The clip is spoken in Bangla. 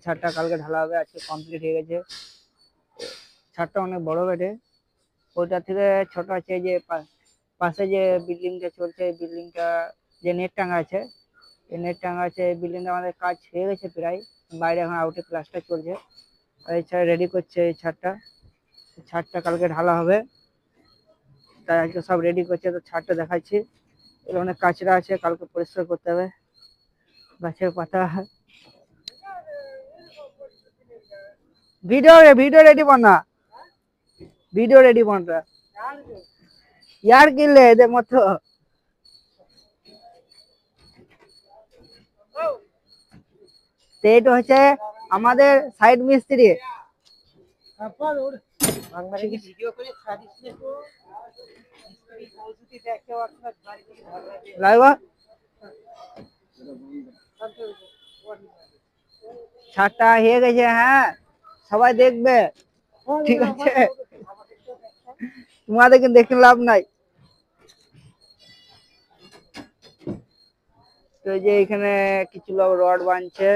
ছাদটা কালকে ঢালা হবে, আজকে কমপ্লিট হয়ে গেছে। ছাদটা অনেক বড় বেটে, ওইটা থেকে ছোট আছে। যে পাশে যে বিল্ডিংটা চলছে, এই বিল্ডিংটা যে নেট টাঙা আছে, এই নেট টাঙা আছে, এই বিল্ডিংটা আমাদের কাজ হয়ে গেছে প্রায়। বাইরে এখন আউটে প্লাস্টার চলছে, আর এই ছাদ রেডি করছে। এই ছাদটা কালকে ঢালা হবে, তাই আজকে সব রেডি করছে। তো ছাদটা দেখাচ্ছি, এর অনেক কাঁচরা আছে, কালকে পরিষ্কার করতে হবে। গাছের পাতা, ভিডিও রেডি বানা, ভিডিও রেডি বানা यार किले এদের মতো। তো এটা হচ্ছে আমাদের সাইড মিস্ত্রি। লাইবা ছাদটা হয়ে গেছে, হ্যাঁ সবাই দেখবে, ঠিক আছে? তোমাদেরকে দেখে লাভ নাই। তো এই যে এখানে কিছু লোক রড বাঁধছে।